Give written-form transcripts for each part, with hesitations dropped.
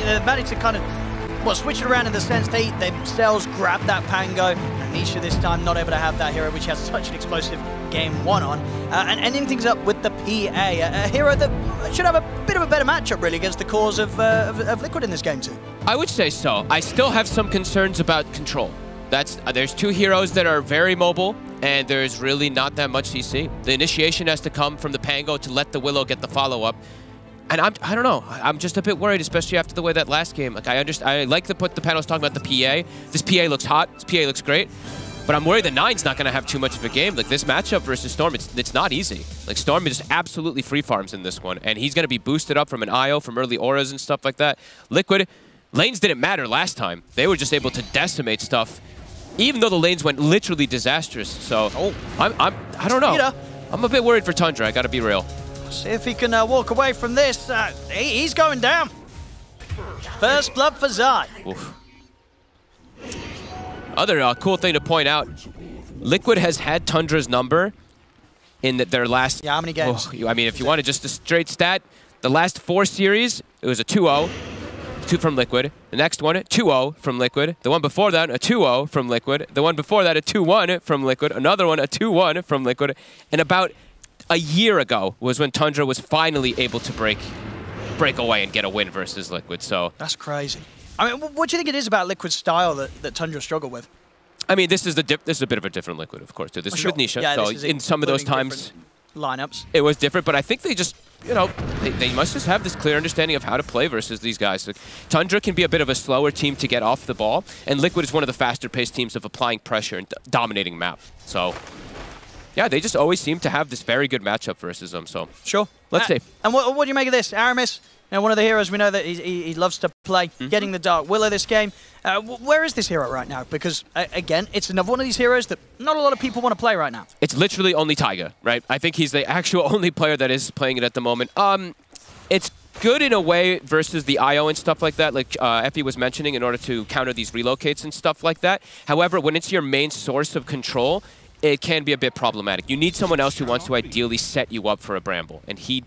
They've managed to kind of, well, switch it around in the sense they themselves grab that Pango. And Nisha this time not able to have that hero, which has such an explosive game one on. And ending things up with the PA, a hero that should have a bit of a better matchup, really, against the cause of Liquid in this game, too. I would say so. I still have some concerns about control. There's two heroes that are very mobile, and there's really not that much CC. The initiation has to come from the Pango to let the Willow get the follow-up. And I don't know. I'm just a bit worried, especially after the way that last game. Like, I like what the panel's talking about the PA. This PA looks hot. This PA looks great. But I'm worried that Nine's not going to have too much of a game. Like, this matchup versus Storm, it's not easy. Like, Storm just absolutely free farms in this one. And he's going to be boosted up from an IO, from early auras and stuff like that. Liquid, lanes didn't matter last time. They were just able to decimate stuff, even though the lanes went literally disastrous. So, I don't know. I'm a bit worried for Tundra, I got to be real. See if he can walk away from this. He's going down. First blood for Zai. Oof. Other cool thing to point out, Liquid has had Tundra's number in their last... Yeah, how many games? Oh, I mean, if you wanted just a straight stat, the last 4 series, it was a 2-0, 2 from Liquid. The next one, 2-0 from Liquid. The one before that, a 2-0 from Liquid. The one before that, a 2-1 from Liquid. Another one, a 2-1 from Liquid. And about a year ago was when Tundra was finally able to break away and get a win versus Liquid. So that's crazy. I mean, what do you think it is about Liquid's style that Tundra struggle with? I mean, this is a bit of a different Liquid, of course, too. This is with Nisha, yeah, so in some of those times, lineups, it was different. But I think they just, you know, they must just have this clear understanding of how to play versus these guys. Like, Tundra can be a bit of a slower team to get off the ball, and Liquid is one of the faster-paced teams of applying pressure and dominating map. So, yeah, they just always seem to have this very good matchup versus them. So, sure, let's see. And what do you make of this, Aramis? You know, one of the heroes we know that he loves to play, getting the Dark Willow this game. Where is this hero right now? Because, again, it's another one of these heroes that not a lot of people want to play right now. It's literally only Taiga, right? I think he's the actual only player that is playing it at the moment. It's good in a way versus the IO and stuff like that, like Effie was mentioning, in order to counter these relocates and stuff like that. However, when it's your main source of control, it can be a bit problematic. You need someone else who wants to ideally set you up for a Bramble, and he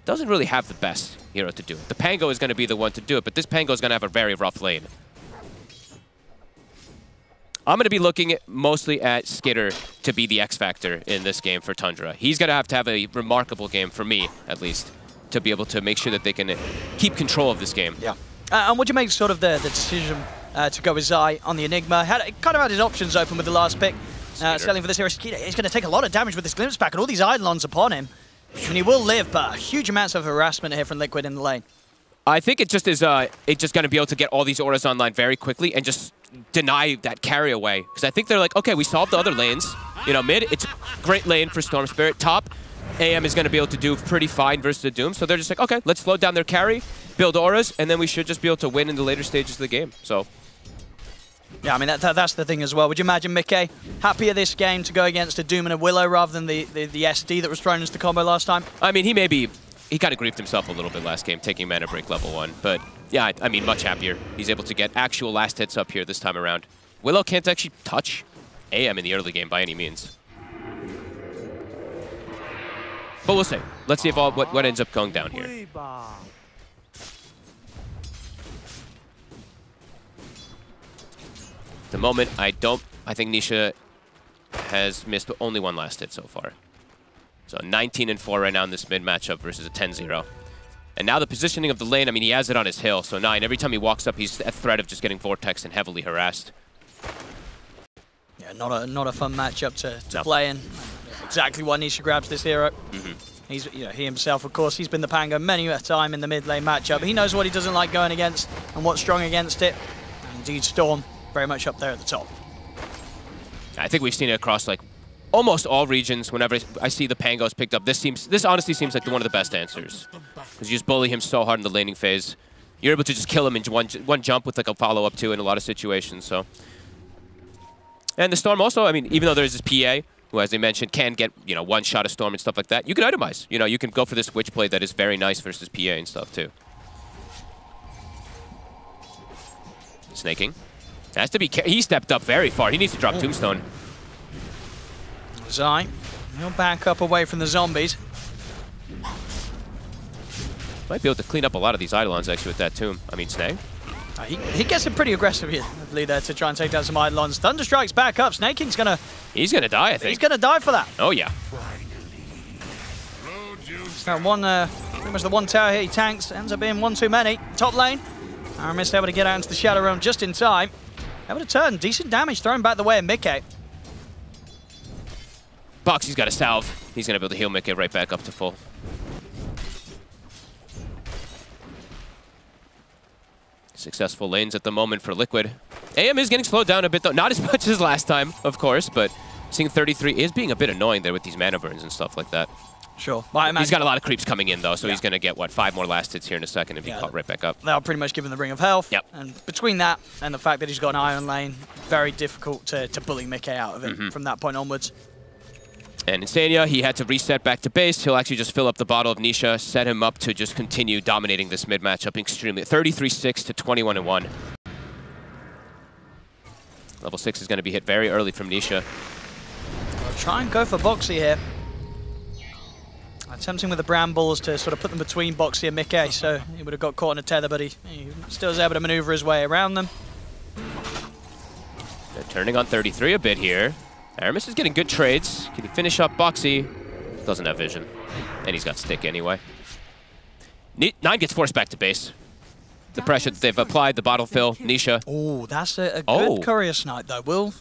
doesn't really have the best hero to do it. The Pango is going to be the one to do it, but this Pango is going to have a very rough lane. I'm going to be looking mostly at Skitter to be the X factor in this game for Tundra. He's going to have a remarkable game, for me at least, to be able to make sure that they can keep control of this game. Yeah. And what do you make sort of the decision to go with Zai on the Enigma? Kind of had his options open with the last pick. Selling for this hero, he's going to take a lot of damage with this Glimpse back and all these Eidolons upon him. And he will live, but huge amounts of harassment here from Liquid in the lane. I think it just is it's just going to be able to get all these auras online very quickly and just deny that carry away. Because I think they're like, okay, we solved the other lanes. You know, mid, it's a great lane for Storm Spirit. Top, AM is going to be able to do pretty fine versus the Doom. So they're just like, okay, let's slow down their carry, build auras, and then we should just be able to win in the later stages of the game. So, yeah, I mean, that's the thing as well. Would you imagine Mickey happier this game to go against a Doom and a Willow rather than the SD that was thrown into the combo last time? I mean, he kind of griefed himself a little bit last game, taking Mana Break level 1. But, yeah, I mean, much happier. He's able to get actual last hits up here this time around. Willow can't actually touch AM in the early game by any means. But we'll see. Let's see if what ends up going down here. The moment, I think Nisha has missed only one last hit so far. So 19-4 right now in this mid matchup versus a 10-0. And now the positioning of the lane, I mean, he has it on his hill. So 9, every time he walks up, he's at threat of just getting vortexed and heavily harassed. Yeah, not a fun matchup to play in. Exactly why Nisha grabs this hero. He himself, of course, he's been the Pango many a time in the mid lane matchup. He knows what he doesn't like going against and what's strong against it. And indeed, Storm very much up there at the top. I think we've seen it across like almost all regions. Whenever I see the Pangos picked up, this honestly seems like one of the best answers. Because you just bully him so hard in the laning phase. You're able to just kill him in one jump with like a follow-up too in a lot of situations. So, and the Storm also, I mean, even though there's this PA, who, as they mentioned, can get, you know, one shot of Storm and stuff like that, you can itemize. You know, you can go for this witch play that is very nice versus PA and stuff too. Snaking. Has to be. He stepped up very far. He needs to drop Tombstone. Zai, he'll back up away from the zombies. Might be able to clean up a lot of these Eidolons actually with that tomb. I mean, Snake. He gets it pretty aggressively there to try and take down some Eidolons. Thunder Strike's back up. Snake King's gonna... He's gonna die, I think. He's gonna die for that. Oh, yeah. That one, pretty much the one tower here he tanks. Ends up being one too many. Top lane. Aramis able to get out into the Shadow Realm just in time. Able to turn. Decent damage thrown back the way of Mickey. Boxy's got a salve. He's gonna be able to heal Mickey right back up to full. Successful lanes at the moment for Liquid. AM is getting slowed down a bit though. Not as much as last time, of course, but seeing 33 is being a bit annoying there with these mana burns and stuff like that. Sure. Well, he's got a lot of creeps coming in though, so he's going to get, what, 5 more last hits here in a second and be caught right back up. They'll pretty much give him the Ring of Health. Yep. And between that and the fact that he's got an Iron Lane, very difficult to bully Mickey out of it from that point onwards. And Insania, he had to reset back to base. He'll actually just fill up the bottle of Nisha, set him up to just continue dominating this mid matchup extremely. 33-6 to 21-1. Level 6 is going to be hit very early from Nisha. I'll try and go for Boxy here. Attempting with the Brambles to sort of put them between Boxy and Mickey, so he would have got caught in a tether, but he still was able to maneuver his way around them. They're turning on 33 a bit here. Aramis is getting good trades. Can he finish up Boxy? Doesn't have vision. And he's got stick anyway. 9 gets forced back to base. The pressure that they've applied, the bottle fill, Nisha. Oh, that's a good Courier Snipe though. We'll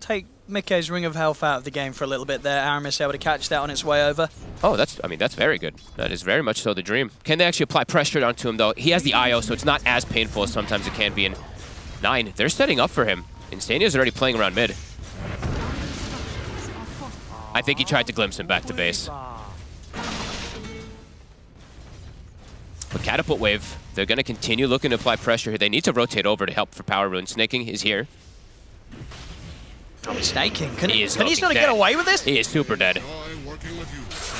take Mickey's Ring of Health out of the game for a little bit there. Aramis able to catch that on its way over. Oh, that's very good. That is very much so the dream. Can they actually apply pressure onto him though? He has the IO, so it's not as painful as sometimes it can be in 9. They're setting up for him. Insania's already playing around mid. I think he tried to glimpse him back to base. But Catapult Wave, they're going to continue looking to apply pressure here. They need to rotate over to help for Power Rune. Snaking is here. Oh, Snaking. Can he sort of dead. get away with this? He is super dead.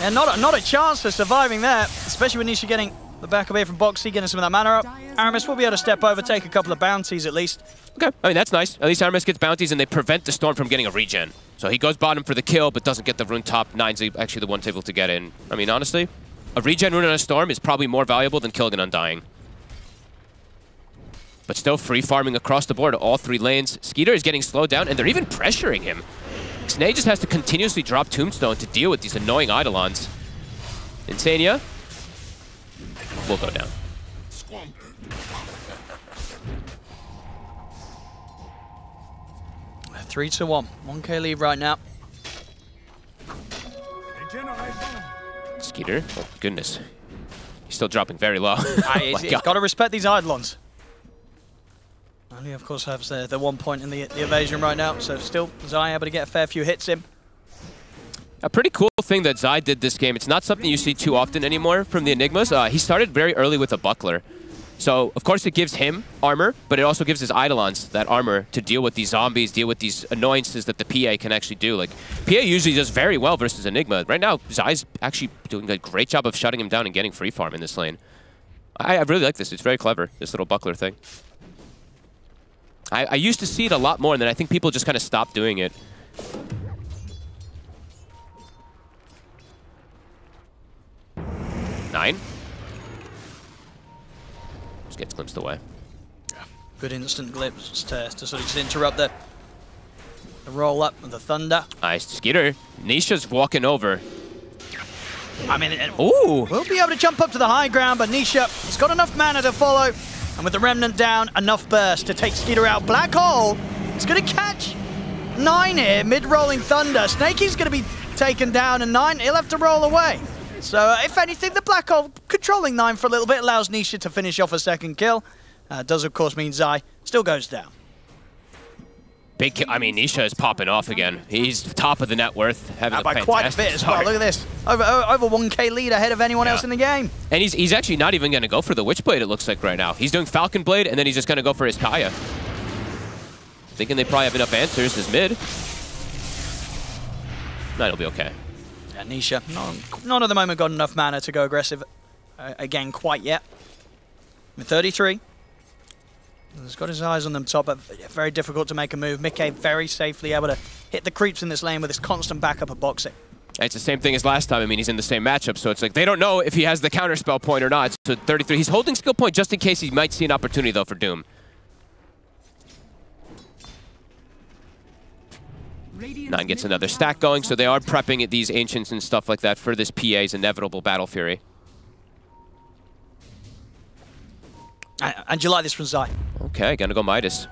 And not a chance for surviving that, especially when Nisha getting the back away from Boxy, getting some of that mana up. Aramis will be able to step over, take a couple of bounties at least. Okay, I mean, that's nice. At least Aramis gets bounties and they prevent the Storm from getting a regen. So he goes bottom for the kill, but doesn't get the rune top. 9's actually the one able to get in. I mean, honestly, a regen rune on a Storm is probably more valuable than killing an Undying. But still free farming across the board, all 3 lanes. Skeeter is getting slowed down, and they're even pressuring him. Snake just has to continuously drop Tombstone to deal with these annoying Eidolons. Insania will go down. 3-1. 1K lead right now. Skeeter, oh goodness. He's still dropping very low. He's got to respect these Eidolons. Only, of course, has the 1 point in the evasion right now, so still Zai able to get a fair few hits in. A pretty cool thing that Zai did this game, it's not something you see too often anymore from the Enigmas. He started very early with a buckler. So, of course, it gives him armor, but it also gives his Eidolons that armor to deal with these zombies, deal with these annoyances that the PA can actually do. Like, PA usually does very well versus Enigma. Right now, Zai's actually doing a great job of shutting him down and getting free farm in this lane. I really like this. It's very clever, this little buckler thing. I used to see it a lot more, and then I think people just kind of stopped doing it. Nine. Just gets glimpsed away. Yeah. Good instant glimpse to sort of just interrupt the roll up of the Thunder. Nice. Skeeter. Nisha's walking over. I mean, ooh. We'll be able to jump up to the high ground, but Nisha, he's got enough mana to follow. And with the Remnant down, enough burst to take Skeeter out. Black Hole is going to catch 9 here, mid-rolling Thunder. Snakey's going to be taken down, and 9, he'll have to roll away. So, if anything, the Black Hole controlling 9 for a little bit allows Nisha to finish off a second kill. Does, of course, mean Zai still goes down. Big kill. I mean, Nisha is popping off again. He's top of the net worth. Having by quite a bit as well. Look at this. Over 1K lead ahead of anyone else in the game. And he's actually not even going to go for the Witchblade, it looks like right now. He's doing Falcon Blade, and then he's just going to go for his Kaya. Thinking they probably have enough answers as mid. No, it'll be okay. Yeah, Nisha, not at the moment got enough mana to go aggressive again quite yet. With 33. He's got his eyes on them top, but very difficult to make a move. Mickey very safely able to hit the creeps in this lane with his constant backup of boxing. It's the same thing as last time. I mean, he's in the same matchup, so it's like they don't know if he has the counterspell point or not. So 33, he's holding skill point just in case he might see an opportunity, though, for Doom. Nine gets another stack going, so they are prepping these Ancients and stuff like that for this PA's inevitable Battle Fury. And you like this from Zai? Okay, gonna go Midas.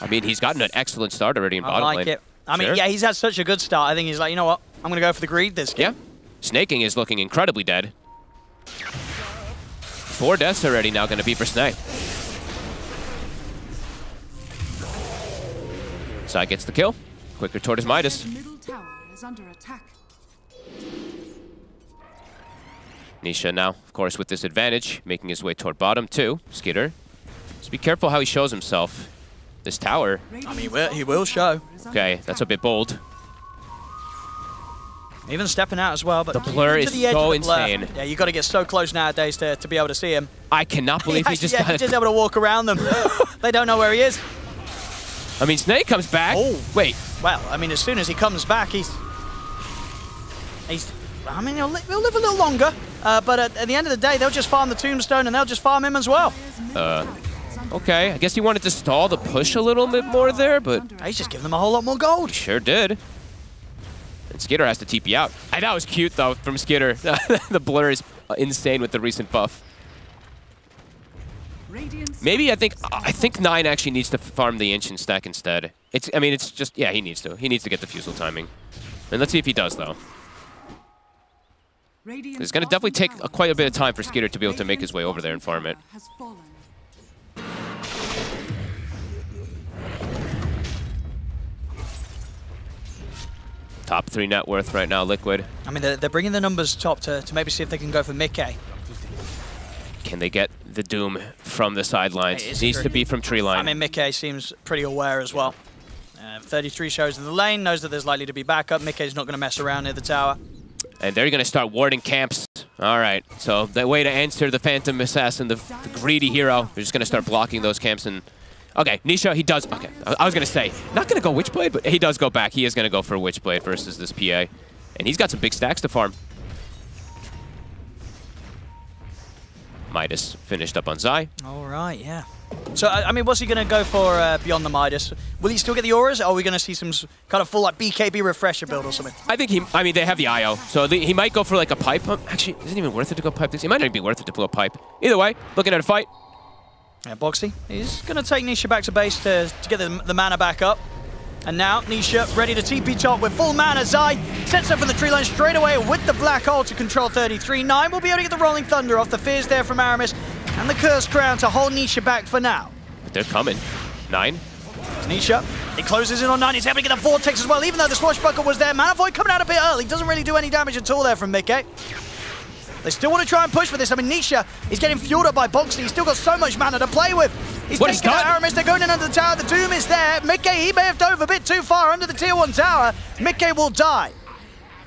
I mean, he's gotten an excellent start already in bottom lane. I like it. I mean, yeah, he's had such a good start. I think he's like, you know what? I'm gonna go for the greed this game. Yeah. Snaking is looking incredibly dead. 4 deaths already now gonna be for Snake. Zai gets the kill. Quicker toward his Midas. Middle tower is under attack. Nisha now, of course, with this advantage, making his way toward bottom too. Skitter. Just be careful how he shows himself. This tower. I mean, he will show. Okay, that's a bit bold. Even stepping out as well, but the blur is so insane. Yeah, you got to get so close nowadays to be able to see him. I cannot believe he just got he's just able to walk around them. They don't know where he is. I mean, Snake comes back. Oh. Wait. Well, I mean, as soon as he comes back, he's I mean, he'll live a little longer, but at the end of the day, they'll just farm the tombstone and they'll just farm him as well. Okay, I guess he wanted to stall the push a little bit more there, but he's just giving them a whole lot more gold. Sure did. And Skitter has to TP out. That was cute, though, from Skitter. The blur is insane with the recent buff. Maybe I think 9 actually needs to farm the Ancient stack instead. I mean, it's just, yeah, he needs to. He needs to get the Fusel timing. And let's see if he does, though. It's going to definitely take quite a bit of time for Skitter to be able to make his way over there and farm it. Top 3 net worth right now, Liquid. I mean, they're bringing the numbers top to maybe see if they can go for Mickey. Can they get the Doom from the sidelines? It needs to be from tree line. I mean, Mickey seems pretty aware as well. 33 shows in the lane, knows that there's likely to be backup. Mickey's not going to mess around near the tower. And they're going to start warding camps. All right, so the way to answer the Phantom Assassin, the greedy hero, they're just going to start blocking those camps. And okay, Nisha, he does. Okay, I was going to say, not going to go Witchblade, but he does go back. He is going to go for a Witchblade versus this PA. And he's got some big stacks to farm. Midas finished up on Zai. All right, yeah. So, I mean, what's he going to go for beyond the Midas? Will he still get the auras, or are we going to see some kind of full, like, BKB refresher build or something? I think I mean, they have the IO, so he might go for, like, a pipe. Actually, isn't it even worth it to go pipe this? It might not even be worth it to pull a pipe. Either way, looking at a fight. Yeah, Boxy, he's going to take Nisha back to base to get the mana back up. And now, Nisha ready to TP top with full mana. Zai sets up from the tree line straight away with the Black Hole to control 33. 9 will be able to get the Rolling Thunder off. The fears there from Aramis. And the Cursed Crown to hold Nisha back for now. But they're coming. 9. Nisha, he closes in on 9. He's able to get the Vortex as well, even though the Swashbuckle was there. Mana Void coming out a bit early. Doesn't really do any damage at all there from Mickey. They still want to try and push for this. I mean, Nisha is getting fueled up by Boxy. He's still got so much mana to play with. He's taking out Aramis. They're going in under the tower. The Doom is there. Mickey, he may have dove a bit too far under the tier 1 tower. Mickey will die.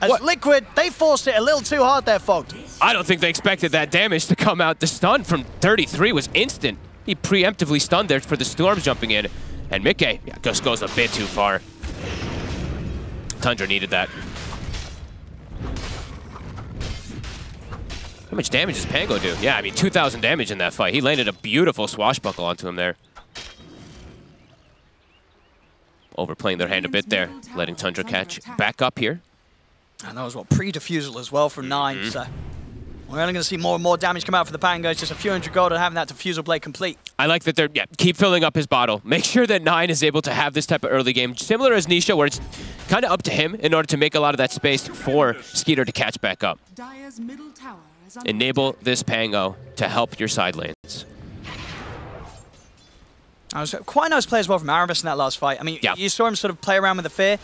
As Liquid, they forced it a little too hard there, Fogged. I don't think they expected that damage to come out. The stun from 33 was instant. He preemptively stunned there for the Storms jumping in. And Mickey just goes a bit too far. Tundra needed that. How much damage does Pango do? Yeah, I mean, 2,000 damage in that fight. He landed a beautiful swashbuckle onto him there. Overplaying their hand a bit there, letting Tundra catch back up here. And that was, pre-defusal as well from 9, so we're only going to see more and more damage come out for the Pango. It's just a few hundred gold and having that defusal blade complete. I like that they're, keep filling up his bottle. Make sure that 9 is able to have this type of early game, similar as Nisha, where it's kind of up to him in order to make a lot of that space for Skeeter to catch back up. Enable this Pango to help your side lanes. I was quite a nice play as well from Aramis in that last fight. I mean, you saw him sort of play around with the fear.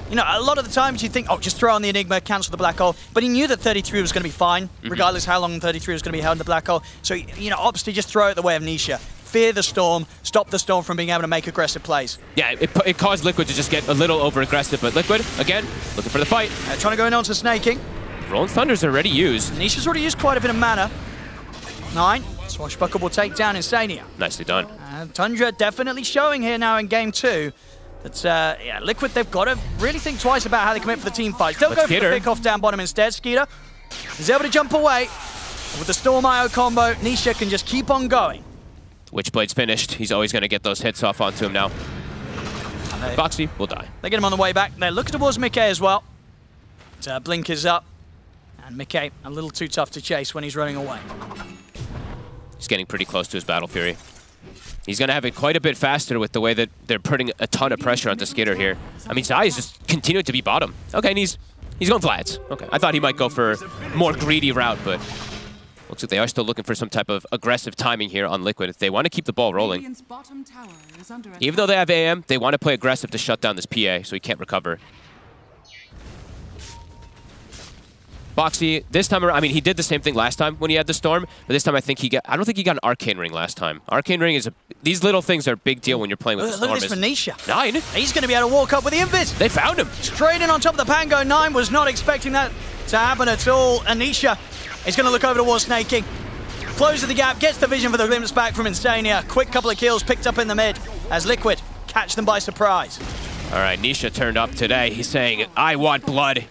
You know, a lot of the times you think, oh, just throw on the Enigma, cancel the Black Hole. But he knew that 33 was going to be fine, regardless how long 33 was going to be held in the Black Hole. So, you know, obviously just throw it the way of Nisha. Fear the Storm, stop the Storm from being able to make aggressive plays. Yeah, it caused Liquid to just get a little over-aggressive, but Liquid, again, looking for the fight. Trying to go in onto Snaking. Rolling Thunder's already used. Nisha's already used quite a bit of mana. 9. Swashbuckle will take down Insania. Nicely done. Tundra definitely showing here now in game 2. But yeah, Liquid, they've got to really think twice about how they commit for the team fights. They'll go for the pick off down bottom instead. Skeeter is able to jump away. With the Storm IO combo, Nisha can just keep on going. Witchblade's finished. He's always going to get those hits off onto him now. Boxy will die. They get him on the way back. They're looking towards Mickey as well. But, Blink is up. And Mickey a little too tough to chase when he's running away. He's getting pretty close to his Battle Fury. He's going to have it quite a bit faster with the way that they're putting a ton of pressure onto Skitter here. I mean, Zai is just continuing to be bottom. Okay, and he's going Vlads. Okay, I thought he might go for a more greedy route, but looks like they are still looking for some type of aggressive timing here on Liquid if they want to keep the ball rolling. Even though they have AM, they want to play aggressive to shut down this PA so he can't recover. Boxy, this time around, I mean, he did the same thing last time when he had the Storm, but this time I don't think he got an Arcane Ring last time. Arcane Ring is these little things are a big deal when you're playing with the Storm. Look at this for Nisha. 9. He's going to be able to walk up with the Invis. They found him. Straight in on top of the Pango. 9 was not expecting that to happen at all. And Nisha is going to look over towards Snake King. Closes the gap, gets the vision for the glimpse back from Insania. Quick couple of kills picked up in the mid as Liquid catch them by surprise. All right, Nisha turned up today. He's saying, I want blood.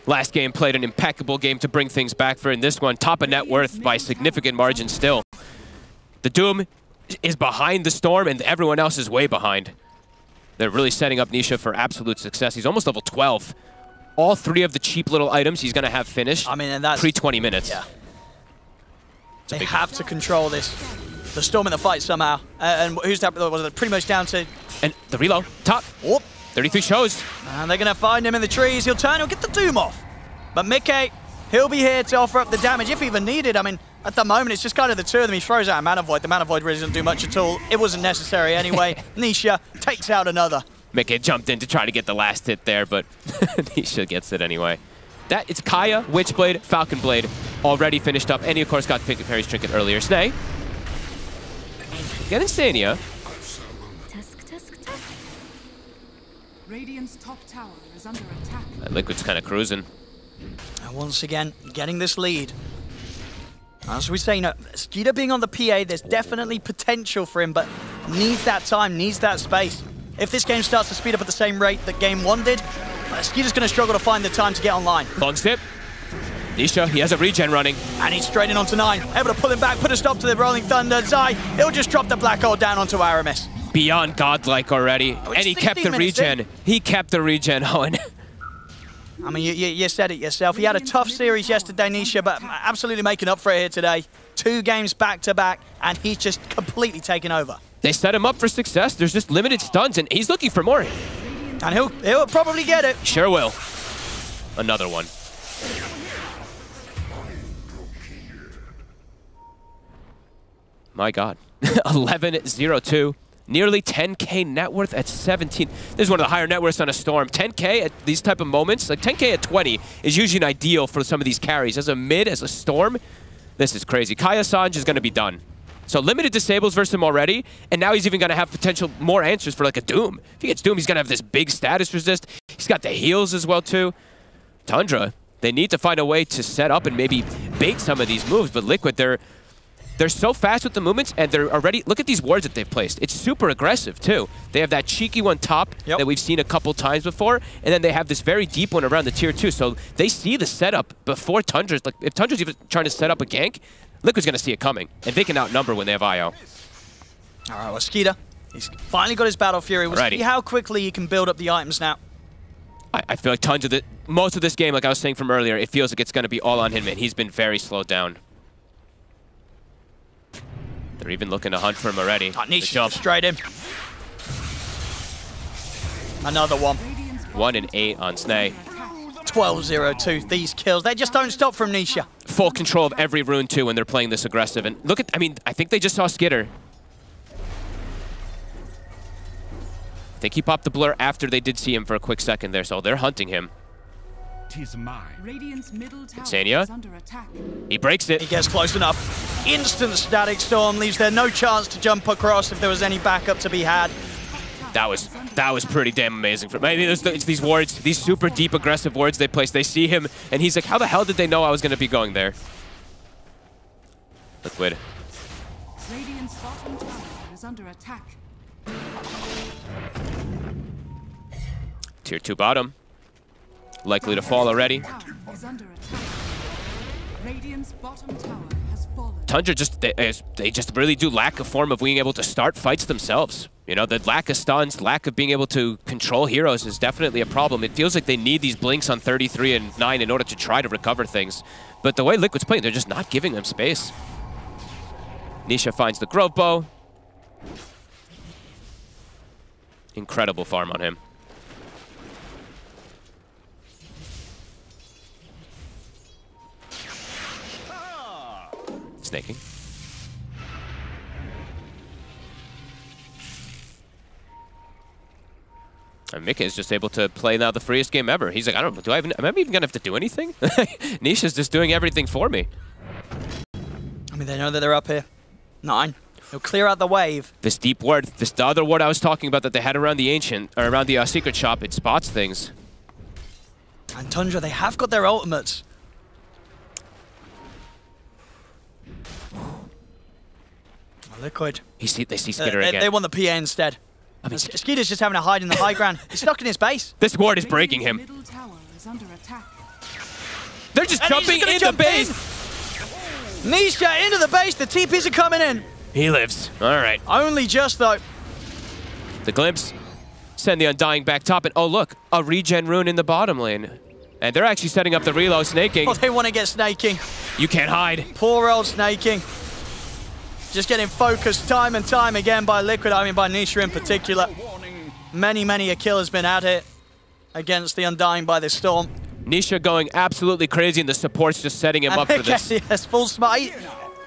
Last game played an impeccable game to bring things back for in this one. Top of net worth by significant margin still. The Doom is behind the Storm and everyone else is way behind. They're really setting up Nisha for absolute success. He's almost level 12. All 3 of the cheap little items he's going to have finished. I mean, and that's pre-20 minutes. Yeah. They have to control this. The Storm in the fight somehow. And who's that? Was it pretty much down to? And the reload. Top. Whoop. 33 shows. And they're going to find him in the trees. He'll turn, he'll get the Doom off. But Mickey, he'll be here to offer up the damage if even needed. I mean, at the moment, it's just kind of the two of them. He throws out a Mana Void. The Mana Void really doesn't do much at all. It wasn't necessary anyway. Nisha takes out another. Mickey jumped in to try to get the last hit there, but Nisha gets it anyway. It's Kaya, Witchblade, Falcon Blade, already finished up. And he, of course, got Parry's Trinket earlier. Snay. Get Insania. Radiant's top tower is under attack. Liquid's kind of cruising. And once again, getting this lead. As we say, you know, Skeeter being on the PA, there's definitely potential for him, but needs that time, needs that space. If this game starts to speed up at the same rate that Game 1 did, Skeeter's going to struggle to find the time to get online. Long step. Nisha, he has a regen running. And he's straight in onto 9. Able to pull him back, put a stop to the Rolling Thunder. Zai, he'll just drop the Black Hole down onto Aramis. Beyond godlike already. And he kept the regen. He kept the regen, Owen. I mean, you said it yourself. He had a tough series yesterday, Nisha, but absolutely making up for it here today. 2 games back-to-back, and he's just completely taken over. They set him up for success. There's just limited stuns, and he's looking for more. And he'll probably get it. Sure will. Another one. My God. 11-0-2. Nearly 10K net worth at 17. This is one of the higher net worths on a Storm. 10K at these type of moments, like 10K at 20 is usually an ideal for some of these carries. As a mid, as a Storm, this is crazy. Kaya Sanj is going to be done. So limited disables versus him already, and now he's even going to have potential more answers for like a Doom. If he gets Doom, he's going to have this big status resist. He's got the heals as well too. Tundra, they need to find a way to set up and maybe bait some of these moves, but Liquid, they're so fast with the movements, and they're already... Look at these wards that they've placed. It's super aggressive, too. They have that cheeky one top that we've seen a couple times before, and then they have this very deep one around the tier 2. So they see the setup before Tundra's... Like, if Tundra's even trying to set up a gank, Liquid's going to see it coming, and they can outnumber when they have IO. All right, well, Skeeter, he's finally got his Battle Fury. We'll see how quickly he can build up the items now. I feel like most of this game, like I was saying from earlier, it feels like it's going to be all on him, and he's been very slowed down. They're even looking to hunt for him already. Nisha straight in. Another one. 1-8 on Snay. 12-0-2. These kills, they just don't stop from Nisha. Full control of every rune too when they're playing this aggressive. And look at, I mean, I think they just saw Skitter. I think he popped the blur after they did see him for a quick second there, so they're hunting him. Insania. He breaks it. He gets close enough. Instant Static Storm leaves there no chance to jump across if there was any backup to be had. That was pretty damn amazing. Maybe it's these wards, these super deep aggressive wards they place. They see him, and he's like, how the hell did they know I was going to be going there? Liquid. Radiant's bottom tower is under attack. Tier 2 bottom. Likely to fall already. Tower is under attack. Radiant's bottom tower has fallen. Tundra they just really do lack a form of being able to start fights themselves. You know, the lack of stuns, lack of being able to control heroes is definitely a problem. It feels like they need these blinks on 33 and 9 in order to try to recover things. But the way Liquid's playing, they're just not giving them space. Nisha finds the Grove Bow. Incredible farm on him. Snaking. And Mika is just able to play now the freest game ever. He's like, I don't know, am I even gonna have to do anything? Nisha's just doing everything for me. I mean, they know that they're up here. 9. They'll clear out the wave. This deep ward, the other ward I was talking about that they had around the Ancient, or around the Secret Shop, it spots things. And Tundra, they have got their ultimates. Liquid. They see Skitter again. They want the PA instead. I mean, Skitter's just having to hide in the high ground. He's stuck in his base. This ward is breaking him. Middle tower is under attack. They're just jumping in the base. Nisha into the base. The TPs are coming in. He lives. All right. Only just, though. The glimpse. Send the Undying back top. And oh, look. A regen rune in the bottom lane. And they're actually setting up the reload snaking. Oh, they want to get snaking. You can't hide. Poor old snaking. Just getting focused time and time again by Liquid. I mean, by Nisha in particular. Many a kill has been at it against the Undying by this Storm. Nisha going absolutely crazy, and the support's just setting him up for this. Yes, full smart.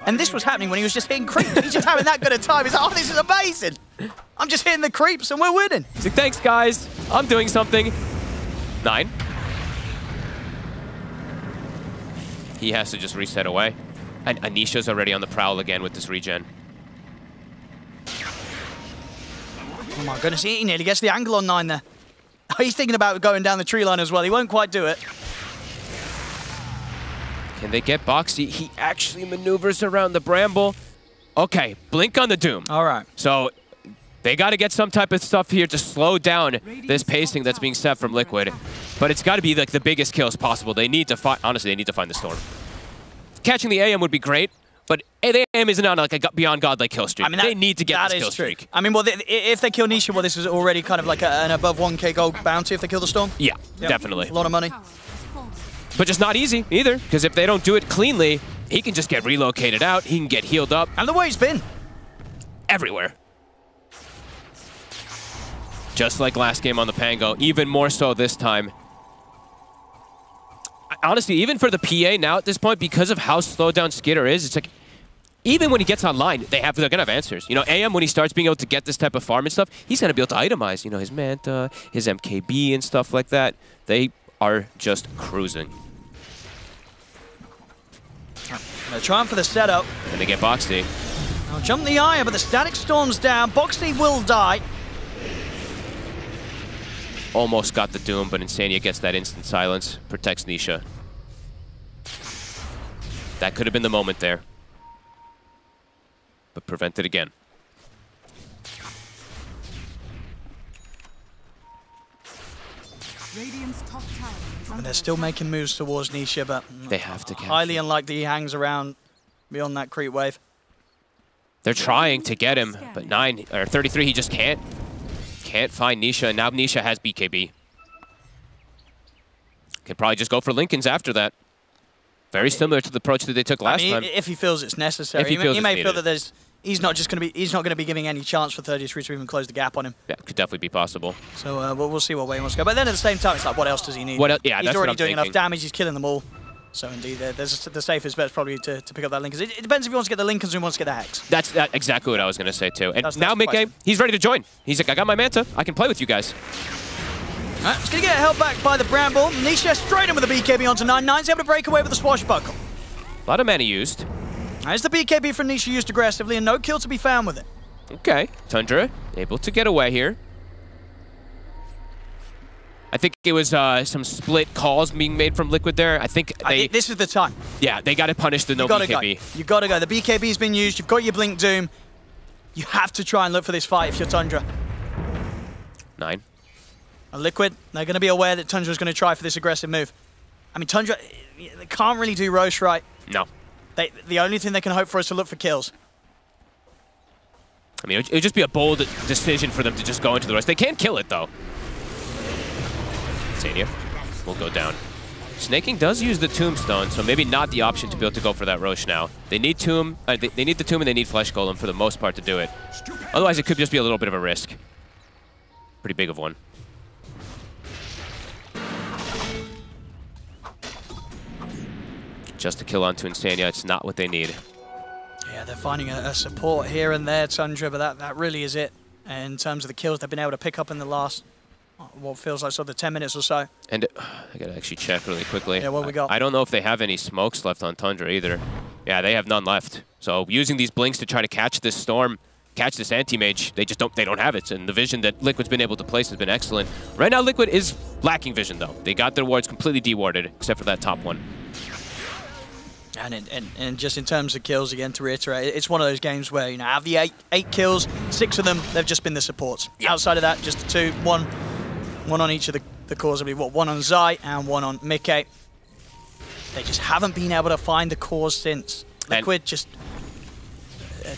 And this was happening when he was just hitting creeps. He's just having that good a time. He's like, oh, this is amazing. I'm just hitting the creeps and we're winning. He's like, thanks, guys. I'm doing something. 9. He has to just reset away. And Anisha's already on the prowl again with this regen. Oh my goodness, he nearly gets the angle on 9 there. He's thinking about going down the tree line as well. He won't quite do it. Can they get Boxy? He actually maneuvers around the bramble. Okay, blink on the Doom. All right. So they got to get some type of stuff here to slow down this pacing that's being set from Liquid. But it's got to be like the biggest kills possible. They need to find, honestly, they need to find the Storm. Catching the AM would be great, but the AM isn't on like a beyond godlike kill streak. I mean, they need to get this kill streak. I mean, well, if they kill Nisha, well, this is already kind of like an above 1k gold bounty if they kill the Storm. Yeah, definitely. A lot of money. But just not easy either, because if they don't do it cleanly, he can just get relocated out, he can get healed up. And the way he's been. Everywhere. Just like last game on the Pango, even more so this time. Honestly, even for the PA now at this point, because of how slowed down Skitter is, it's like, even when he gets online, they're going to have answers. You know, AM, when he starts being able to get this type of farm and stuff, he's going to be able to itemize, you know, his Manta, his MKB and stuff like that. They are just cruising. They're trying for the setup. And they get Boxy. Now jump the Aya, but the static storm's down. Boxy will die. Almost got the Doom, but Insania gets that instant silence. Protects Nisha. That could have been the moment there. But prevented again. Radiant's top tower is And under they're still attack. making moves towards Nisha, but They have to catch highly him. unlikely he hangs around beyond that creep wave. They're trying to get him, but 9 or 33, he just can't. Can't find Nisha, and now Nisha has BKB. Can probably just go for Lincolns after that. Very similar to the approach that they took last time. If he feels it's necessary, If he feels he may it's feel needed. that he's not going to be giving any chance for 33 to even close the gap on him. Yeah, could definitely be possible. So we'll see what way he wants to go. But then at the same time, it's like, what else does he need? Yeah, he's that's already what I'm doing enough thinking. damage. He's killing them all. So indeed, the safest bet is probably to pick up that Lincoln. It depends if he wants to get the Lincolns or he wants to get the Hex. That's exactly what I was going to say, too. And That's now the mid-game, he's ready to join. He's like, I got my Manta. I can play with you guys. All right, he's going to get held back by the Bramble. Nisha straight in with the BKB onto 9. 9's able to break away with the Swashbuckle. A lot of mana used. There's the BKB from Nisha used aggressively and no kill to be found with it. Okay, Tundra able to get away here. I think it was some split calls being made from Liquid there. I think this is the time. Yeah, they got to punish the no BKB. You got to go. The BKB's been used. You've got your Blink Doom. You have to try and look for this fight if you're Tundra. 9. Liquid, they're going to be aware that Tundra's going to try for this aggressive move. I mean, Tundra, they can't really do Roche right. No. The only thing they can hope for is to look for kills. I mean, it would just be a bold decision for them to just go into the Roche. They can kill it, though. Sania will go down. Snaking does use the Tombstone, so maybe not the option to be able to go for that Roche now. They need Tomb, they need the Tomb and they need Flesh Golem for the most part to do it. Otherwise, it could just be a little bit of a risk. Pretty big of one. Just a kill onto Insania, it's not what they need. Yeah, they're finding a support here and there, Tundra, but that really is it. In terms of the kills they've been able to pick up in the last, what feels like sort of 10 minutes or so. And I gotta actually check really quickly. Yeah, what we got? I don't know if they have any smokes left on Tundra either. Yeah, they have none left. So using these blinks to try to catch this storm, catch this anti-mage, they don't have it. And the vision that Liquid's been able to place has been excellent. Right now, Liquid is lacking vision though. They got their wards completely dewarded, except for that top one. And just in terms of kills, again, to reiterate, it's one of those games where, you know, out of the eight kills, 6 of them, they've just been the supports. Yep. Outside of that, just the 2, one on each of the cores. I mean, one on Zai and one on Mike. They just haven't been able to find the cores since. Liquid just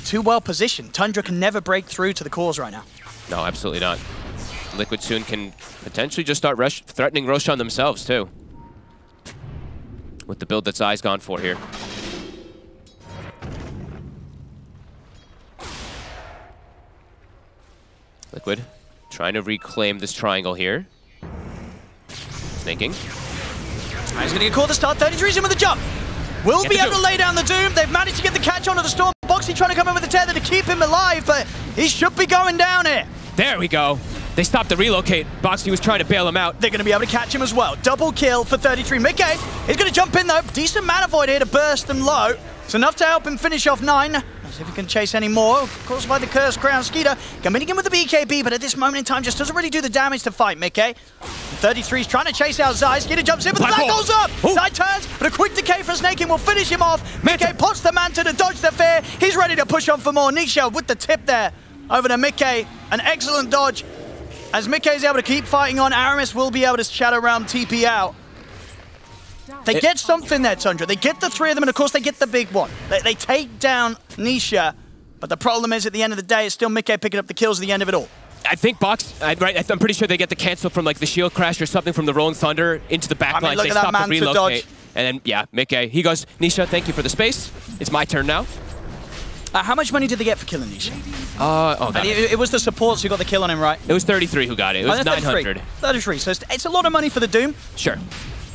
too well positioned. Tundra can never break through to the cores right now. No, absolutely not. Liquid soon can potentially just start threatening Roshan themselves, too. With the build that Zai's gone for here. Liquid trying to reclaim this triangle here. Snaking. He's going to get caught at the start. 33's in with the jump. Will be able to lay down the Doom. They've managed to get the catch onto the Storm. Boxy trying to come in with the tether to keep him alive, but he should be going down here. There we go. They stopped the relocate. Boxy was trying to bail him out. They're going to be able to catch him as well. Double kill for 33. Mike is going to jump in though. Decent mana void here to burst them low. It's enough to help him finish off 9. Let's see if he can chase any more. Caused by the Cursed Crown. Skeeter coming in with the BKB, but at this moment in time just doesn't really do the damage to fight Mike. 33's trying to chase out Zai. Skeeter jumps in, but the Black goes up. Ooh. Zai turns, but a quick decay for Snaking will finish him off. Mike pots the Manta to dodge the fear. He's ready to push on for more. Nisha with the tip there over to Mike. An excellent dodge. As Mike is able to keep fighting on, Aramis will be able to Shadow Realm TP out. They get something there, Tundra. They get the 3 of them, and of course they get the big one. They take down Nisha, but the problem is at the end of the day, it's still Mike picking up the kills at the end of it all. I think I'm pretty sure they get the cancel from like the shield crash or something from the Rolling Thunder into the backline. I mean, look they at that stop man the relocate. dodge. And then, yeah, Mike, he goes, Nisha, thank you for the space. It's my turn now. How much money did they get for killing Nisha? It was the supports who got the kill on him, right? It was 33 who got it. It was 900. 33, so it's a lot of money for the Doom. Sure.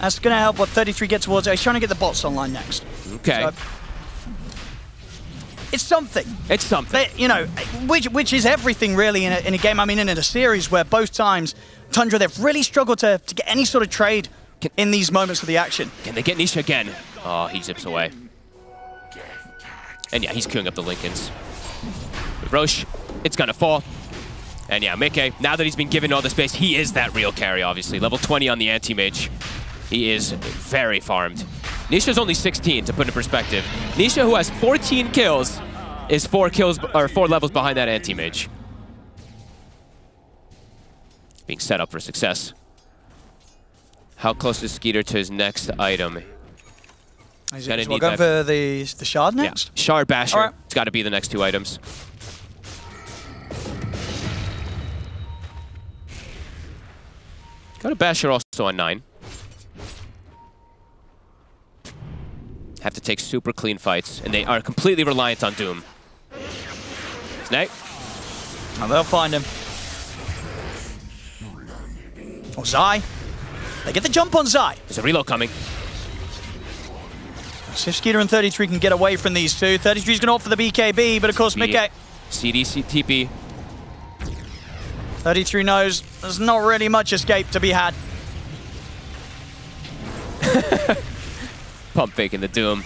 That's going to help what 33 get towards. He's trying to get the bots online next. Okay. So, it's something. It's something. You know, which is everything really in a game. I mean, in a series where both times Tundra, they've really struggled to get any sort of trade in these moments of the action. Can they get Nisha again? Oh, he zips away. And yeah, he's queuing up the Lincolns. With Roche, it's gonna fall. And yeah, Mike, now that he's been given all the space, he is that real carry, obviously. Level 20 on the anti-mage. He is very farmed. Nisha's only 16, to put in perspective. Nisha, who has 14 kills, is 4 levels behind that anti-mage. Being set up for success. How close is Skeeter to his next item? We'll go for the Shard next? Yeah. Shard, Basher. Right. It's got to be the next 2 items. Got a Basher also on 9. Have to take super clean fights, and they are completely reliant on Doom. Snake. Oh, they'll find him. Oh, Zai. They get the jump on Zai. There's a reload coming. So if Skeeter and 33 can get away from these two, 33's going to opt for the BKB, but of course Mike... CDC TP. 33 knows there's not really much escape to be had. Pump faking the Doom.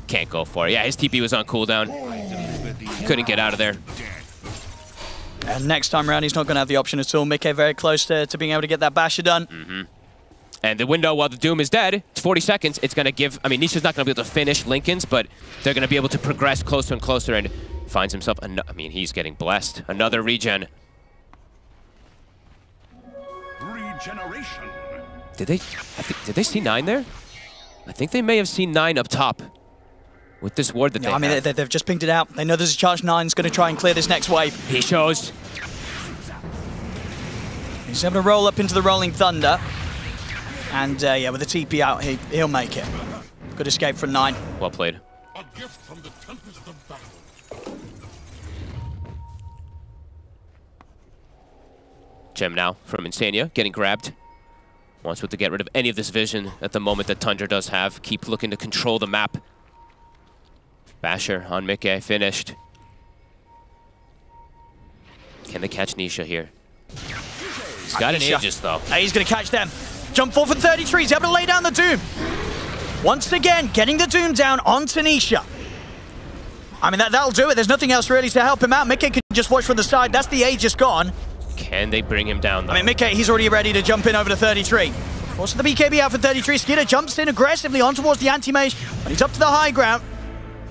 Can't go for it. Yeah, his TP was on cooldown. Couldn't get out of there. And next time around, he's not going to have the option at all. Mike very close to being able to get that Basher done. Mm-hmm. And the window, while the Doom is dead, it's 40 seconds. It's going to give... I mean, Nisha's not going to be able to finish Lincoln's, but they're going to be able to progress closer and closer, and finds himself... I mean, he's getting blessed. Another regen. Did they see 9 there? I think they may have seen 9 up top with this ward that they have. They've just pinged it out. They know there's a charge. 9's going to try and clear this next wave. He shows. He's able to roll up into the Rolling Thunder. And yeah, with the TP out, he'll make it. Good escape from 9. Well played. A gift from the tempest of battle. Gem now from Insania, getting grabbed. Wants to get rid of any of this vision at the moment that Tundra does have. Keep looking to control the map. Basher on Mickey, finished. Can they catch Nisha here? He's got an Aegis though. He's going to catch them. Jump forward for 33. He's able to lay down the Doom. Once again, getting the Doom down on Tanisha. I mean, that'll do it. There's nothing else really to help him out. Mickey can just watch from the side. That's the Aegis gone. Can they bring him down, though? I mean, Mickey, he's already ready to jump in over to 33. Also, the BKB out for 33. Skeeter jumps in aggressively on towards the anti-mage, but he's up to the high ground.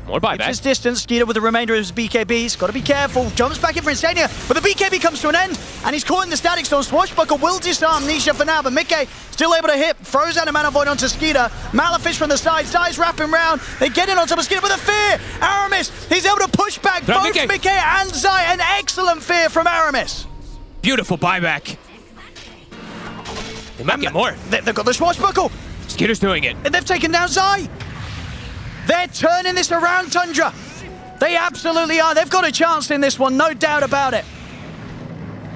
More buyback. Keeps his distance. Skeeter with the remainder of his BKBs. Got to be careful. Jumps back in for Insania, but the BKB comes to an end, and he's caught in the static storm. Swashbuckle will disarm Nisha for now, but Mickey still able to hit. Throws out a Mana Void onto Skeeter. Malefish from the side. Zai's wrapping round. They get in on top of Skeeter with a fear. Aramis, he's able to push back both Mickey and Zai. An excellent fear from Aramis. Beautiful buyback. They might get more. They've got the Swashbuckle. Skeeter's doing it. And they've taken down Zai. They're turning this around, Tundra. They absolutely are. They've got a chance in this one, no doubt about it.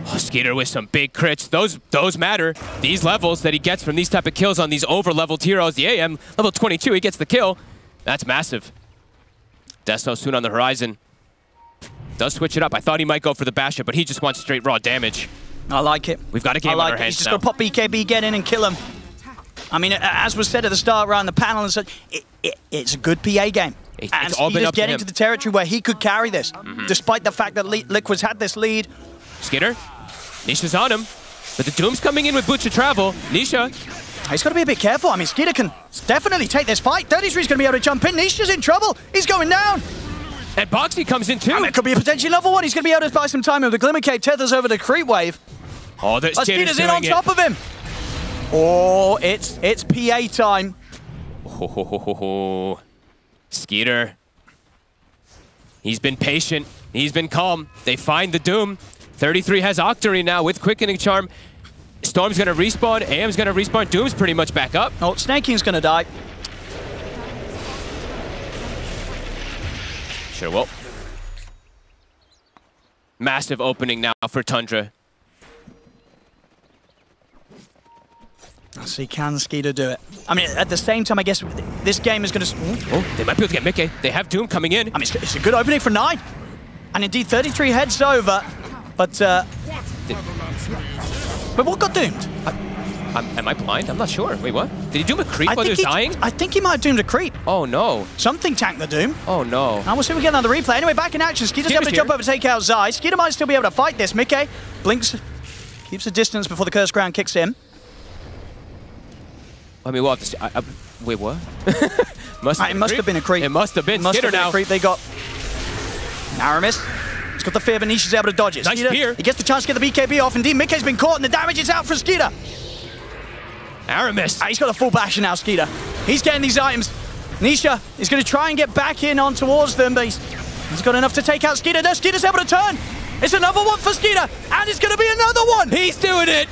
Oh, Skeeter with some big crits. Those matter. These levels that he gets from these type of kills on these over-leveled heroes. The AM, level 22, he gets the kill. That's massive. Desto soon on the horizon. Does switch it up. I thought he might go for the Basher, but he just wants straight raw damage. I like it. We've got a game on our hands now. He's just got to pop BKB, get in and kill him. I mean, as was said at the start around the panel and such, it's a good PA game. And Skeeter's getting to the territory where he could carry this, despite the fact that Liquid's had this lead. Skeeter, Nisha's on him, but the Doom's coming in with Butcher Travel. Nisha. He's got to be a bit careful. I mean, Skeeter can definitely take this fight. 33's going to be able to jump in. Nisha's in trouble. He's going down. And Boxy comes in too. I mean, it could be a potentially level 1. He's going to be able to buy some time with the Glimmer Cape. Tethers over the creep wave. Oh, that Skeeter's in on top of him. Oh, it's PA time. Oh, Skeeter. He's been patient. He's been calm. They find the Doom. 33 has Octary now with Quickening Charm. Storm's going to respawn. AM's going to respawn. Doom's pretty much back up. Oh, Snaking's going to die. Sure will. Massive opening now for Tundra. Let's see, can Skeeter do it? I mean, at the same time, I guess this game is going to... Oh, they might be able to get Mickey. They have Doom coming in. I mean, it's a good opening for 9. And indeed, 33 heads over. But what got doomed? Am I blind? I'm not sure. Wait, what? Did he doom a creep while he was dying? I think he might have doomed a creep. Oh, no. Something tanked the Doom. Oh, no. And we'll see if we get another replay. Anyway, back in action. Skeeter's able to jump over, take out Zai. Skeeter might still be able to fight this. Mickey blinks, keeps a distance before the Curse Ground kicks in. I mean, what? Wait, what? It must have been a creep. It must have been. Must have been now. A creep. They got Aramis. He's got the fear, but Nisha's able to dodge it. Nice Skeeter, he gets the chance to get the BKB off. Indeed, Mickey's been caught, and the damage is out for Skeeter. Aramis. He's got a full basher now, Skeeter. He's getting these items. Nisha is going to try and get back in on towards them, but he's got enough to take out Skeeter. No, Skeeter's able to turn. It's another one for Skeeter, and it's going to be another one. He's doing it.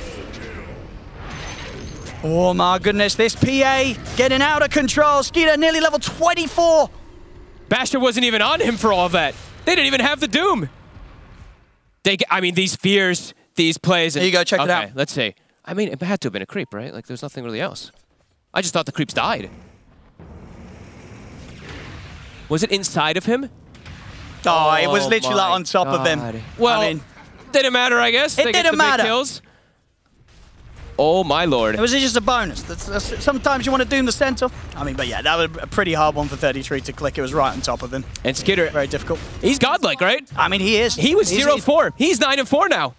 Oh my goodness, this PA getting out of control. Skeeter nearly level 24. Basher wasn't even on him for all that. They didn't even have the Doom. I mean, these fears, these plays. There you go, check it out. Let's see. I mean, it had to have been a creep, right? Like, there's nothing really else. I just thought the creeps died. Was it inside of him? Oh, it was literally like on top of him. Well, I mean, didn't matter, I guess. It didn't matter. Kills. Oh my lord. It was just a bonus. Sometimes you want to doom the center. I mean, but yeah, that was a pretty hard one for 33 to click. It was right on top of him. And Skeeter. Very difficult. He's godlike, right? I mean, he is. He was 0-4. He's 9-4 now.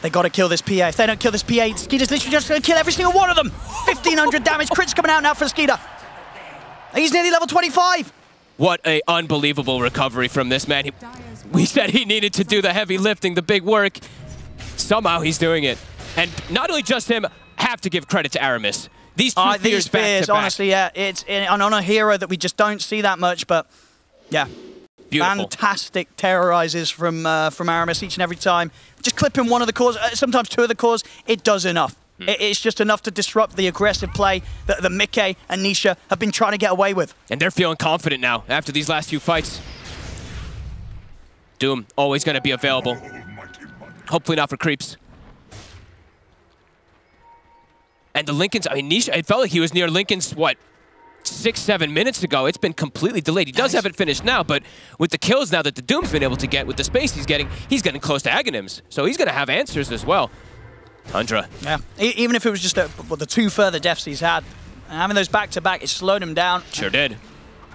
They got to kill this PA. If they don't kill this PA, Skeeter's literally just going to kill every single one of them. 1,500 damage. Crits coming out now for Skeeter. He's nearly level 25. What a unbelievable recovery from this man. We said he needed to do the heavy lifting, the big work. Somehow he's doing it. And not only just him, have to give credit to Aramis. These two these fears, back-to-back. honestly, yeah, it's on a hero that we just don't see that much, but yeah. Beautiful. Fantastic terrorizes from Aramis each and every time. Just clipping one of the cores, sometimes two of the cores, it does enough. It's just enough to disrupt the aggressive play that the Mickey and Nisha have been trying to get away with. And they're feeling confident now after these last few fights. Doom, always going to be available. Hopefully not for creeps. And the Linken's, I mean, Nisha, it felt like he was near Linken's, what, 6-7 minutes ago. It's been completely delayed. He does have it finished now, but with the kills now that the Doom's been able to get, with the space he's getting close to Aghanims. So he's going to have answers as well. Tundra. Yeah, even if it was just the two further deaths he's had, having those back-to-back, it slowed him down. Sure did.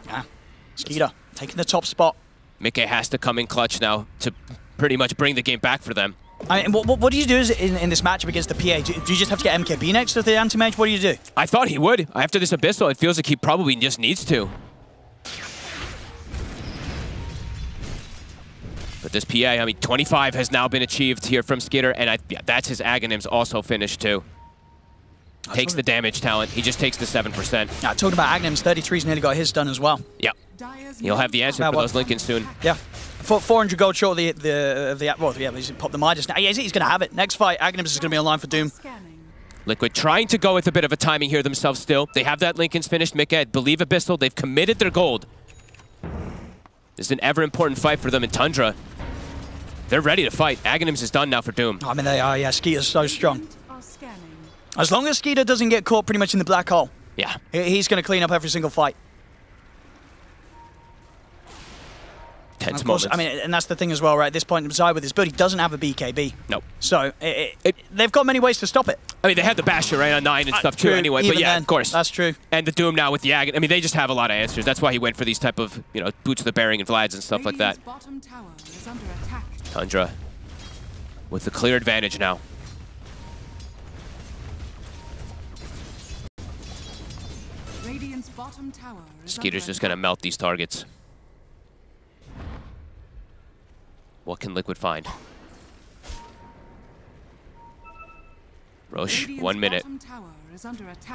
Yeah, Skeeter taking the top spot. Mickey has to come in clutch now to pretty much bring the game back for them. I mean, what do you do in this matchup against the PA? Do you just have to get MKB next to the anti-mage? What do you do? I thought he would. After this Abyssal, it feels like he probably just needs to. But this PA, I mean, 25 has now been achieved here from Skeeter, and yeah, that's his Aghanims also finished too. Takes the damage talent. He just takes the 7%. Yeah, talking about Aghanims, 33's nearly got his done as well. Yep. He'll have the answer for those Lincolns soon. Yeah. 400 gold short of he's popped the Midas now. Yeah, he's going to have it. Next fight, Aghanims is going to be online for Doom. Liquid trying to go with a bit of a timing here themselves still. They have that Lincoln's finished. Mickey, I believe Abyssal. They've committed their gold. This is an ever-important fight for them in Tundra. They're ready to fight. Aghanims is done now for Doom. I mean, they are, yeah. Skeeter's so strong. As long as Skeeter doesn't get caught pretty much in the black hole, yeah, he's going to clean up every single fight. Tense moments. I mean, and that's the thing as well, right? At this point, Zai with his build, he doesn't have a BKB. Nope. So they've got many ways to stop it. I mean, they had the Basher right on 9 and stuff too anyway, but yeah, then, of course. That's true. And the Doom now with the Aghanim. I mean, they just have a lot of answers. That's why he went for these type of, you know, boots to the bearing and Vlads and stuff like that. Tundra with the clear advantage now. Skeeter's just going to melt these targets. What can Liquid find? Roche, 1 minute.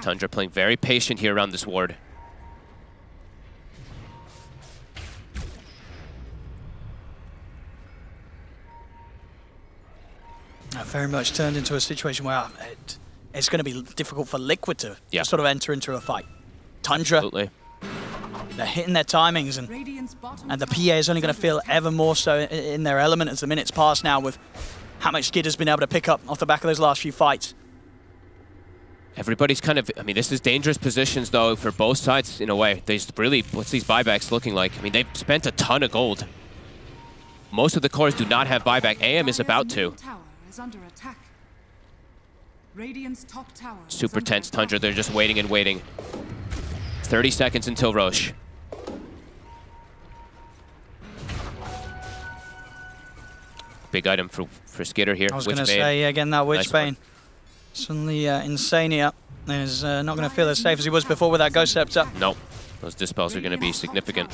Tundra playing very patient here around this ward. Very much turned into a situation where it's going to be difficult for Liquid to sort of enter into a fight. Tundra, absolutely. They're hitting their timings, and the PA is only going to feel ever more so in their element as the minutes pass now with how much Skeeter's been able to pick up off the back of those last few fights. Everybody's kind of, I mean, this is dangerous positions, though, for both sides in a way. They really, what's these buybacks looking like? I mean, they've spent a ton of gold. Most of the cores do not have buyback. AM is about to. Super tense, Tundra. They're just waiting and waiting. 30 seconds until Roche. Big item for Skeeter here. I was going to say, again, that Witchbane. Suddenly, Insania is not going to feel as safe as he was before with that Ghost Scepter. Nope. Those dispels are going to be significant.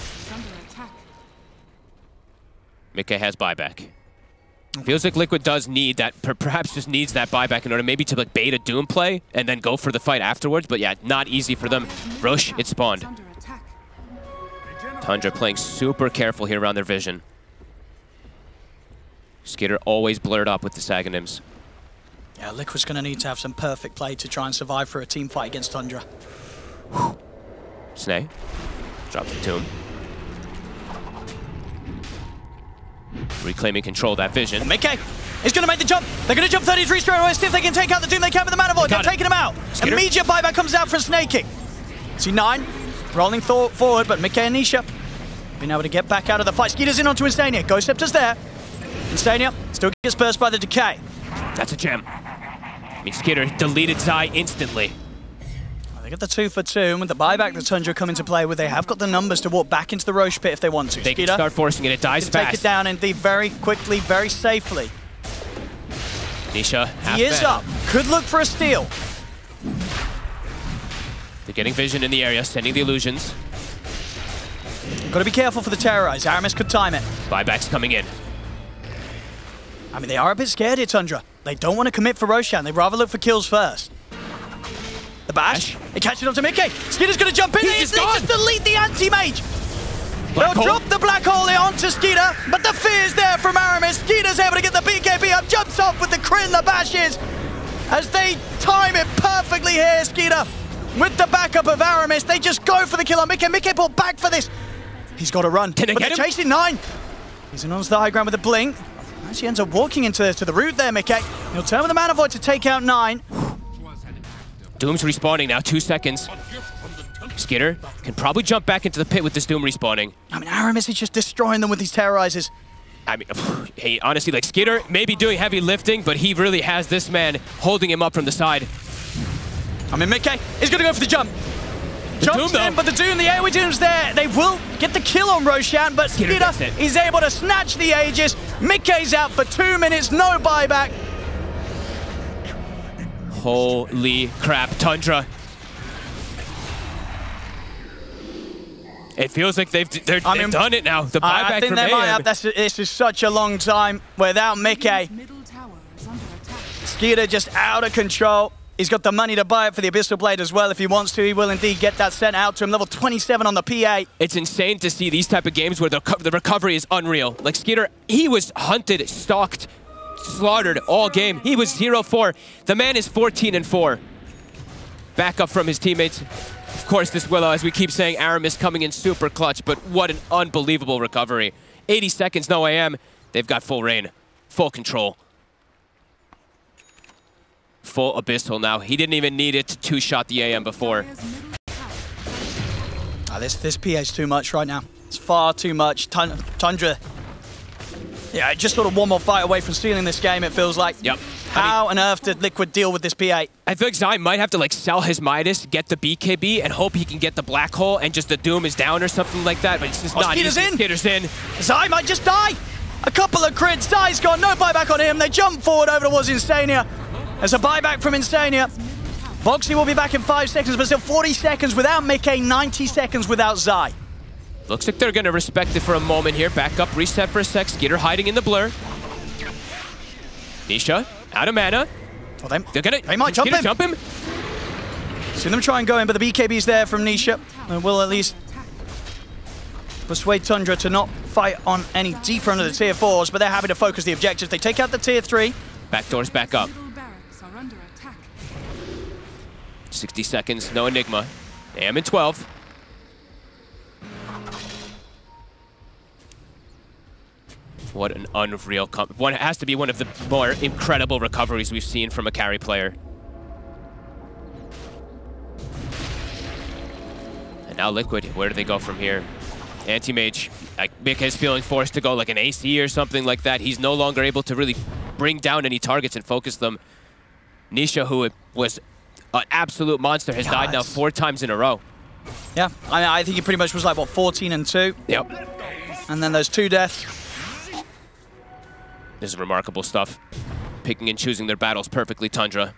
Mickey has buyback. Feels like Liquid does need that, perhaps just needs that buyback in order maybe to like bait a Doom play and then go for the fight afterwards. But yeah, not easy for them. Roche, it spawned. Tundra playing super careful here around their vision. Skeeter always blurred up with the Aghanims. Yeah, Liquid's going to need to have some perfect play to try and survive for a team fight against Tundra. Snay drops the Tomb. Reclaiming control of that vision. Well, Mickey is going to make the jump. They're going to jump 33 straight away. See if they can take out the Doom. They can with the Mana Void. They're taking him out. Skeeter. Immediate buyback comes out from Snaking. See 9 rolling forward, but Mickey and Nisha being able to get back out of the fight. Skeeter's in onto Instania. Ghost Scepter's there. Instania still gets burst by the Decay. That's a gem. I mean, Skeeter deleted Zai instantly. They get the 2 for 2, and with the buyback the Tundra come into play with, they have got the numbers to walk back into the Roche pit if they want to. They can start forcing it. It dies fast. Take it down indeed very quickly, very safely. Nisha, he is up. Could look for a steal. They're getting vision in the area, sending the illusions. Got to be careful for the terrorize. Aramis could time it. Buybacks coming in. I mean, they are a bit scared here, Tundra. They don't want to commit for Roshan. They'd rather look for kills first. The bash. It catches onto Mickey. Skitter's going to jump in. He's just delete the anti-mage. They'll drop the black hole onto Skeeter, but the fear's there from Aramis. Skeeter's able to get the BKB up, jumps off with the crit and the bashes. As they time it perfectly here, Skeeter. With the backup of Aramis, they just go for the kill on Mickey. Mickey pulled back for this. He's got to run. Can they get him? Chasing 9. He's in onto the high ground with a blink. Actually ends up walking into the root there, Mickey. He'll turn with the Mana Void to take out 9. Doom's respawning now, 2 seconds. Skitter can probably jump back into the pit with this Doom respawning. I mean, Aramis is just destroying them with these terrorizers. I mean, hey, honestly, like, Skitter may be doing heavy lifting, but he really has this man holding him up from the side. I mean, Mickey is going to go for the jump. Jumps in, but the Doom, the AoE Doom's there. They will get the kill on Roshan, but Skitter is able to snatch the Aegis. Mickey's out for 2 minutes, no buyback. Holy crap, Tundra. It feels like they've done it now. The buyback I think they might have. This is such a long time without Mickey. Skitter just out of control. He's got the money to buy it for the Abyssal Blade as well if he wants to. He will indeed get that sent out to him. Level 27 on the PA. It's insane to see these type of games where the recovery is unreal. Like Skitter, he was hunted, stalked, slaughtered all game. He was 0-4. The man is 14-4. Back up from his teammates. Of course, this Willow, as we keep saying, Aramis coming in super clutch, but what an unbelievable recovery. 80 seconds, no AM. They've got full reign, full control. Full Abyssal now. He didn't even need it to two-shot the AM before. This PA is too much right now. It's far too much. Tundra, yeah, just sort of one more fight away from stealing this game, it feels like. Yep. How on earth did Liquid deal with this PA? I feel like Zai might have to like sell his Midas, get the BKB, and hope he can get the black hole and just the Doom is down or something like that, but it's just not easy. Skitter's in. Zai might just die. A couple of crits. Zai's gone. No buyback on him. They jump forward over towards Insania. There's a buyback from Insania. Boxy will be back in 5 seconds, but still 40 seconds without Mickey, 90 seconds without Zai. Looks like they're going to respect it for a moment here. Back up, reset for a sec. Skitter hiding in the blur. Nisha, out of mana. Well, they might jump him. See them try and go in, but the BKB's there from Nisha. And will at least persuade Tundra to not fight on any deeper under the tier 4s, but they're happy to focus the objectives. They take out the tier 3. Back doors back up. 60 seconds, no Enigma. AM in 12. What an unreal one. It has to be one of the more incredible recoveries we've seen from a carry player. And now Liquid, where do they go from here? Anti-Mage, like Mick is feeling forced to go like an AC or something like that. He's no longer able to really bring down any targets and focus them. Nisha, who was an absolute monster, has died now 4 times in a row. Yeah, I think he pretty much was like, what, 14-2? Yep. And then those 2 deaths. This is remarkable stuff. Picking and choosing their battles perfectly, Tundra.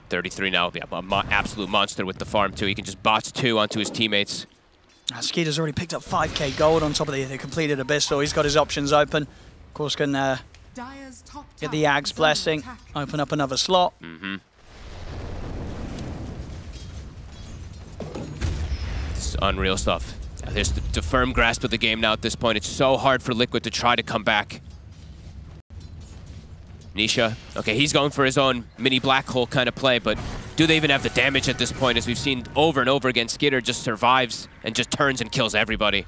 33 now, yeah, absolute monster with the farm too. He can just bots 2 onto his teammates. Skeeter's already picked up 5k gold on top of the completed Abyss, so he's got his options open. Of course, can get the Ag's Blessing, open up another slot. This is unreal stuff. There's the firm grasp of the game now at this point. It's so hard for Liquid to try to come back. Nisha, okay, he's going for his own mini black hole kind of play, but do they even have the damage at this point? As we've seen over and over again, Skitter just survives and just turns and kills everybody.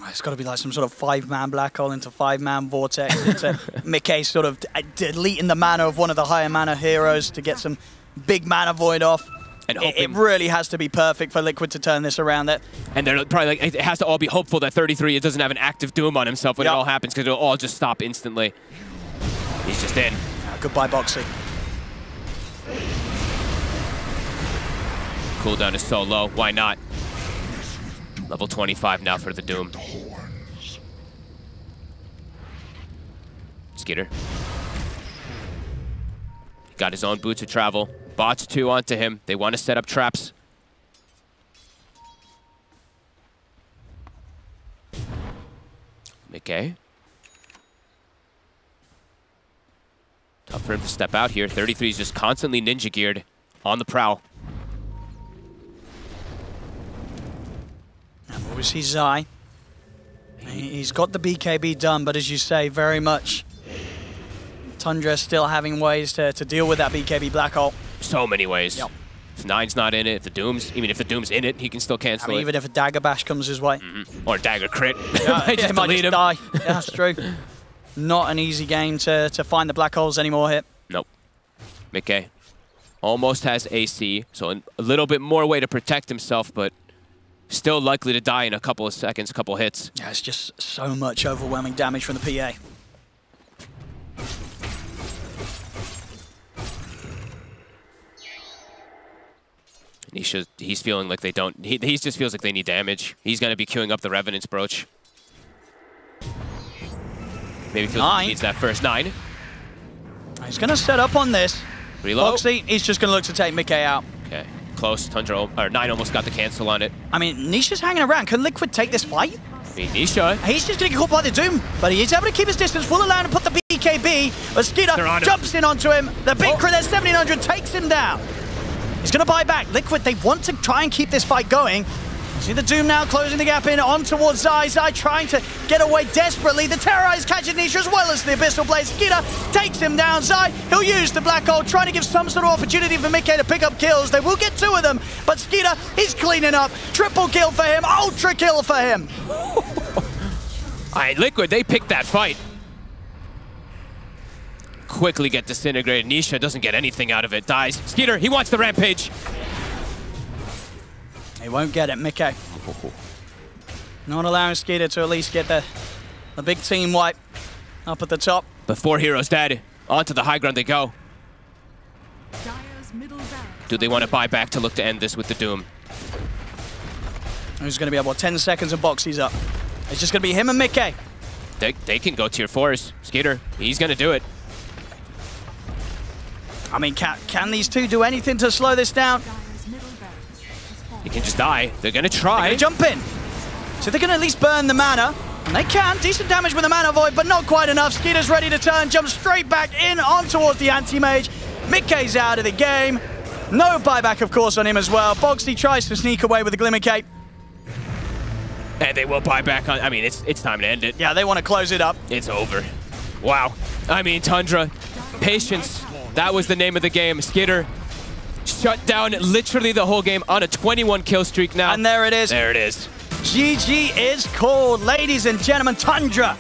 It's got to be like some sort of 5-man black hole into 5-man vortex. Into Mickey sort of deleting the mana of one of the higher mana heroes to get some big mana void off. And it really has to be perfect for Liquid to turn this around. And they're probably like, it has to all be hopeful that 33 doesn't have an active Doom on himself when it all happens, because it'll all just stop instantly. He's just in. Goodbye, Boxy. Cooldown is so low. Why not? Level 25 now for the Doom. Skitter. Got his own boots of travel. Bots 2 onto him. They want to set up traps. Okay. for him to step out here. 33 is just constantly ninja geared on the prowl. And we see Zai. He's got the BKB done, but as you say, very much Tundra still having ways to deal with that BKB black hole. So many ways. Yep. If Nine's not in it, if the Doom's, even if the Doom's in it, he can still cancel it. Even if a dagger bash comes his way. Or a dagger crit. Yeah, he might just him. die. Yeah, that's true. Not an easy game to find the black holes anymore here. Nope. Mickey almost has AC, so a little bit more way to protect himself, but still likely to die in a couple of seconds, couple hits. Yeah, it's just so much overwhelming damage from the PA. He's feeling like they don't. He just feels like they need damage. He's going to be queuing up the Revenant's Brooch. Maybe feels like he needs that first 9. He's going to set up on this. Reload. Boxy, he's just going to look to take Mickey out. Okay, close. Tundra, or 9 almost got the cancel on it. I mean, Nisha's hanging around. Can Liquid take this fight? I mean, Nisha. He's just going to get caught by the Doom, but he is able to keep his distance. Will allow him to put the BKB, but Skeeter jumps in onto him. The big crit at 1700 takes him down. He's going to buy back. Liquid, they want to try and keep this fight going. See the Doom now closing the gap in on towards Zai. Zai trying to get away desperately. The Terrorize catches Nisha as well as the Abyssal Blade. Skeeter takes him down. Zai, he'll use the Black Hole, trying to give some sort of opportunity for Mickey to pick up kills. They will get 2 of them, but Skeeter, he's cleaning up. Triple kill for him, ultra kill for him. All right, Liquid, they picked that fight. Quickly get disintegrated. Nisha doesn't get anything out of it. Dies. Skeeter, he wants the rampage. He won't get it, Mickey. Not allowing Skeeter to at least get the big team wipe up at the top. But 4 heroes dead. Onto the high ground they go. Do they want to buy back to look to end this with the Doom? Who's going to be about 10 seconds and Boxy's up. It's just going to be him and Mickey. They can go tier 4s. Skeeter, he's going to do it. I mean, can these two do anything to slow this down? He can just die. They're going to try. They're going to jump in. So they're going to at least burn the mana. And they can. Decent damage with the mana void, but not quite enough. Skeeter's ready to turn. Jumps straight back in on towards the anti-mage. Mickey's out of the game. No buyback, of course, on him as well. Boxy tries to sneak away with the Glimmer Cape. And they will buy back on. I mean, it's time to end it. Yeah, they want to close it up. It's over. Wow. I mean, Tundra, patience. That was the name of the game. Skeeter shut down literally the whole game on a 21 kill streak now. And there it is. There it is. GG is called, ladies and gentlemen. Tundra